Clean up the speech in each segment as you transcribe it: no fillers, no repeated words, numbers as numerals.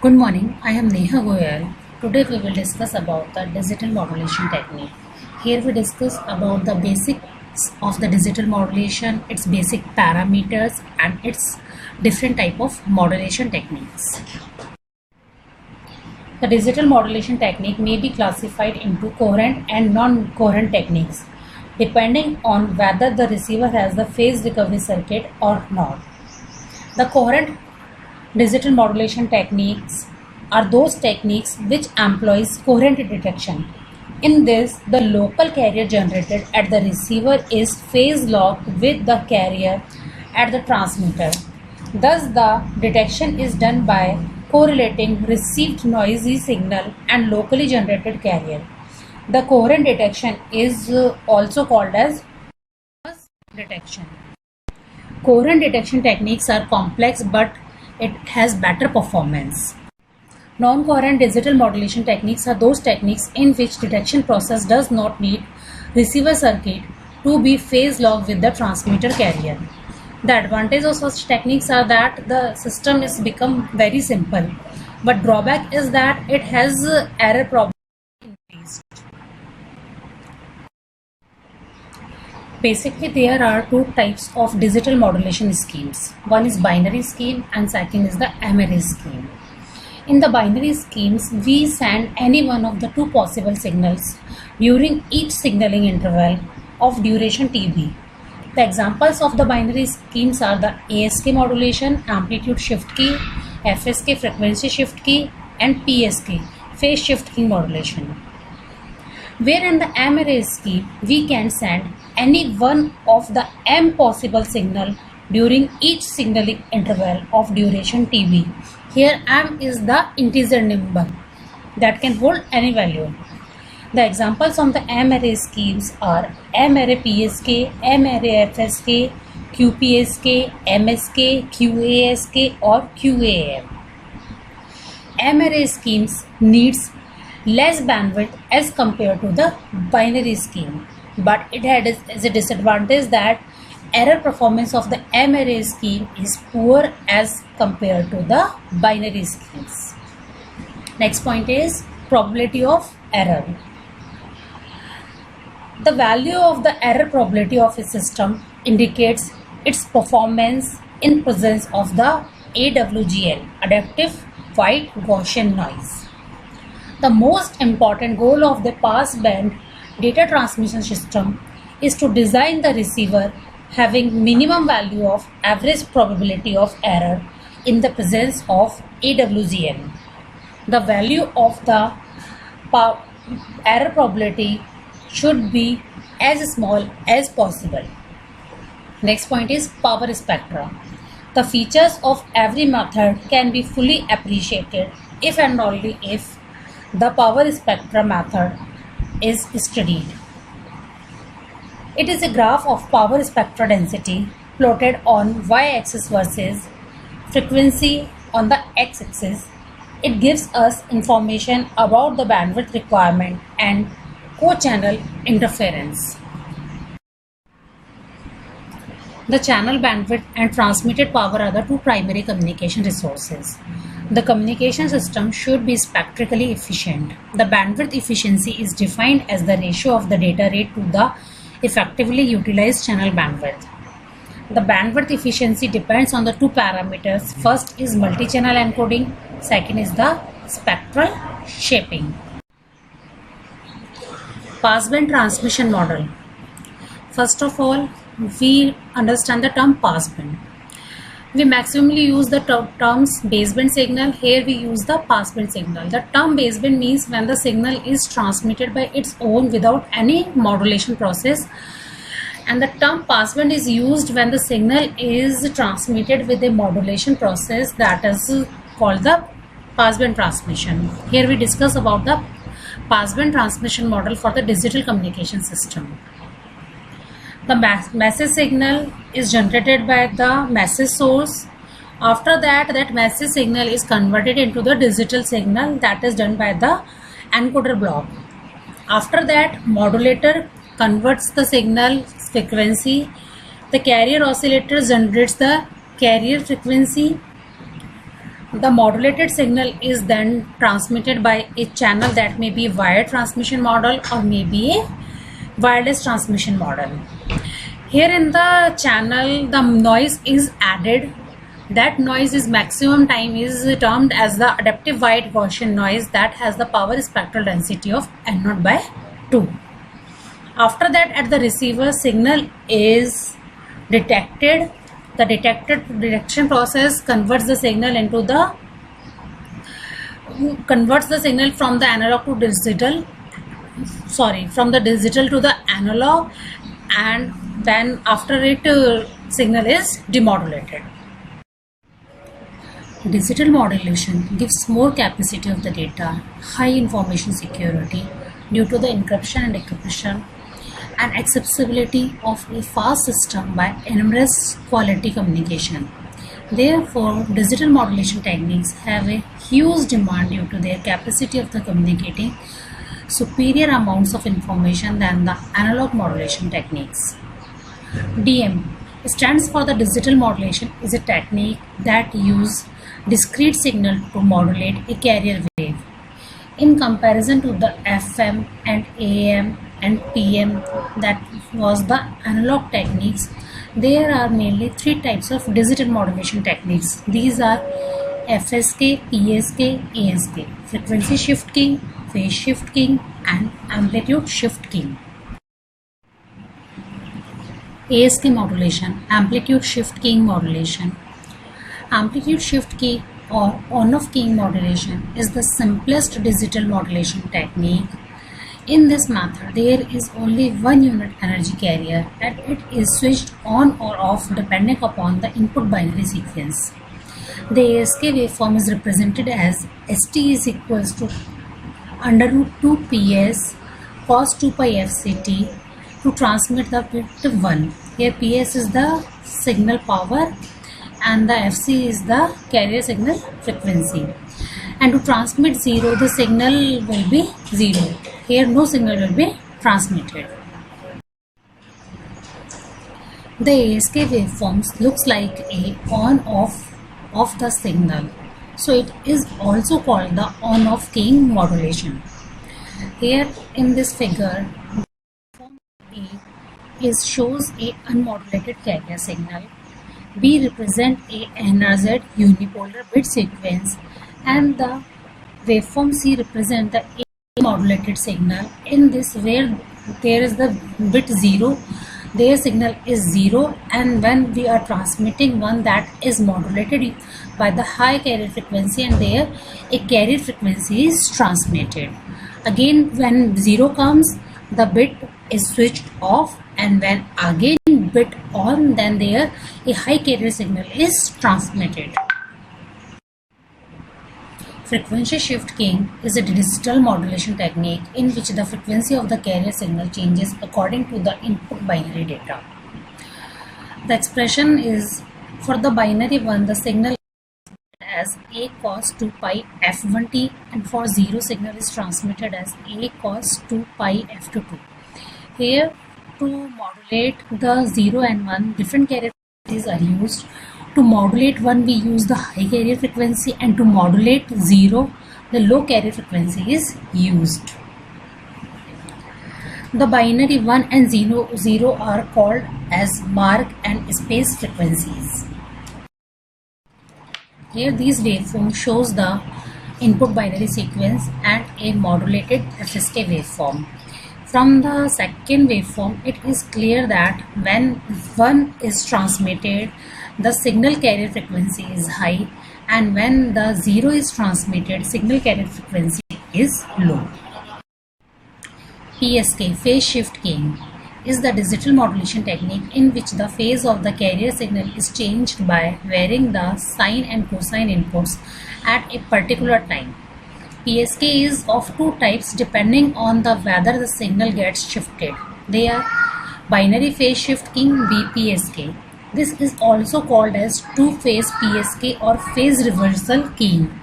Good morning, I am Neha Goyal. Today we will discuss about the digital modulation technique. Here we discuss about the basics of the digital modulation, its basic parameters and its different type of modulation techniques. The digital modulation technique may be classified into coherent and non-coherent techniques depending on whether the receiver has the phase recovery circuit or not. The coherent digital modulation techniques are those techniques which employs coherent detection. In this, the local carrier generated at the receiver is phase locked with the carrier at the transmitter. Thus, the detection is done by correlating received noisy signal and locally generated carrier. The coherent detection is also called as bus detection. Coherent detection techniques are complex but it has better performance. Non-coherent digital modulation techniques are those techniques in which detection process does not need receiver circuit to be phase locked with the transmitter carrier. The advantage of such techniques are that the system is become very simple, but drawback is that it has error problem increased. Basically, there are two types of digital modulation schemes. One is binary scheme and second is the M-array scheme. In the binary schemes, we send any one of the two possible signals during each signaling interval of duration TB. The examples of the binary schemes are the ASK modulation, amplitude shift key, FSK frequency shift key and PSK phase shift key modulation. Where in the M-array scheme, we can send any one of the M possible signal during each signaling interval of duration TB. Here M is the integer number that can hold any value. The examples of the M-array schemes are M-array PSK, M-array FSK, QPSK, MSK, QASK or QAM. M-array schemes needs less bandwidth as compared to the binary scheme, but it has a disadvantage that error performance of the M-array scheme is poor as compared to the binary schemes. Next point is probability of error. The value of the error probability of a system indicates its performance in presence of the AWGN, adaptive white Gaussian noise. The most important goal of the passband data transmission system is to design the receiver having minimum value of average probability of error in the presence of AWGN. The value of the error probability should be as small as possible. Next point is power spectra. The features of every method can be fully appreciated if and only if the power spectra method is studied. It is a graph of power spectra density plotted on y-axis versus frequency on the x-axis. It gives us information about the bandwidth requirement and co-channel interference. The channel bandwidth and transmitted power are the two primary communication resources. The communication system should be spectrally efficient. The bandwidth efficiency is defined as the ratio of the data rate to the effectively utilized channel bandwidth. The bandwidth efficiency depends on the two parameters. First is multi-channel encoding, second is the spectral shaping. Passband transmission model. First of all, we understand the term passband. We maximally use the terms baseband signal. Here we use the passband signal. The term baseband means when the signal is transmitted by its own without any modulation process, and the term passband is used when the signal is transmitted with a modulation process, that is called the passband transmission. Here we discuss about the passband transmission model for the digital communication system. The message signal is generated by the message source. After that, that message signal is converted into the digital signal, that is done by the encoder block. After that, modulator converts the signal frequency. The carrier oscillator generates the carrier frequency. The modulated signal is then transmitted by a channel that may be wired transmission model or may be a wireless transmission model. Here in the channel, the noise is added. That noise is maximum time is termed as the adaptive wide Gaussian noise that has the power spectral density of N0 by 2. After that, at the receiver, signal is detected. The detection process converts the signal from the analog to digital. From the digital to the analog, and then after it signal is demodulated. Digital modulation gives more capacity of the data, high information security due to the encryption and decryption, and accessibility of a fast system by enormous quality communication. Therefore, digital modulation techniques have a huge demand due to their capacity of the communicating superior amounts of information than the analog modulation techniques. DM stands for the digital modulation, is a technique that uses discrete signal to modulate a carrier wave. In comparison to the FM and AM and PM that was the analog techniques, there are mainly three types of digital modulation techniques. These are FSK, PSK, ASK, frequency shift keying, phase shift keying, and amplitude shift keying. ASK modulation, amplitude shift keying modulation. Amplitude shift key or on-off keying modulation is the simplest digital modulation technique. In this method, there is only one unit energy carrier and it is switched on or off depending upon the input binary sequence. The ASK waveform is represented as ST is equals to under root 2 PS cos 2 pi FCT to transmit the bit 1. Here PS is the signal power and the FC is the carrier signal frequency. And to transmit 0, the signal will be 0. Here no signal will be transmitted. The ASK waveforms looks like a on-off of the signal. So it is also called the on-off keying modulation. Here in this figure, waveform A shows a unmodulated carrier signal. B represent a NRZ unipolar bit sequence, and the waveform C represent the A modulated signal. In this, where there is the bit 0, their signal is 0, and when we are transmitting one that is modulated by the high carrier frequency, and there a carrier frequency is transmitted. Again, when 0 comes, the bit is switched off, and when again bit on, then there a high carrier signal is transmitted. Frequency shift keying is a digital modulation technique in which the frequency of the carrier signal changes according to the input binary data. The expression is for the binary one, the signal is as A cos 2 pi F1t, and for 0 signal is transmitted as A cos 2 pi F22. Here, to modulate the 0 and 1, different carrier frequencies are used. To modulate 1, we use the high carrier frequency, and to modulate 0, the low carrier frequency is used. The binary 1 and 0 are called as mark and space frequencies. Here these waveform shows the input binary sequence and a modulated FSK waveform. From the second waveform, it is clear that when 1 is transmitted, the signal carrier frequency is high, and when the 0 is transmitted, signal carrier frequency is low. PSK, phase shift keying, is the digital modulation technique in which the phase of the carrier signal is changed by varying the sine and cosine inputs at a particular time. PSK is of two types depending on the whether the signal gets shifted. They are binary phase shift keying, BPSK. This is also called as two-phase PSK or phase reversal keying.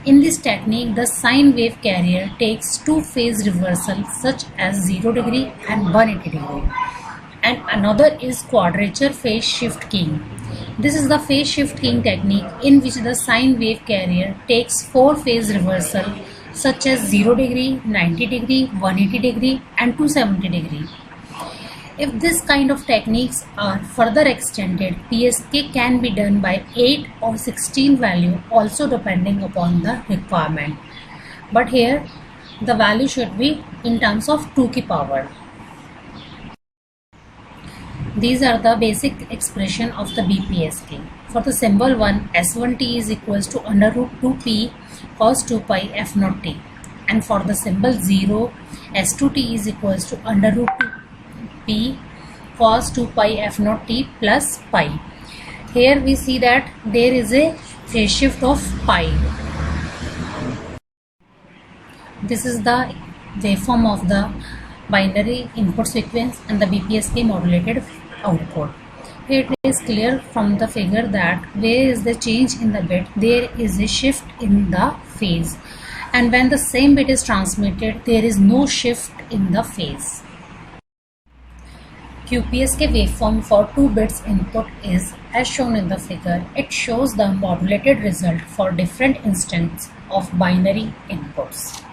In this technique, the sine wave carrier takes two-phase reversal such as 0 degree and 180 degree. And another is quadrature phase shift keying. This is the phase shift keying technique in which the sine wave carrier takes 4 phase reversal such as 0 degree, 90 degree, 180 degree and 270 degree. If this kind of techniques are further extended, PSK can be done by 8 or 16 value, also depending upon the requirement. But here the value should be in terms of 2 की power. These are the basic expression of the BPSK. For the symbol 1, S1t is equals to under root 2p cos 2 pi f naught t. And for the symbol 0, S2t is equals to under root 2p cos 2 pi f naught t plus pi. Here we see that there is a phase shift of pi. This is the waveform of the binary input sequence and the BPSK modulated output. Here it is clear from the figure that where is the change in the bit, there is a shift in the phase, and when the same bit is transmitted, there is no shift in the phase. QPSK waveform for 2 bits input is as shown in the figure. It shows the modulated result for different instances of binary inputs.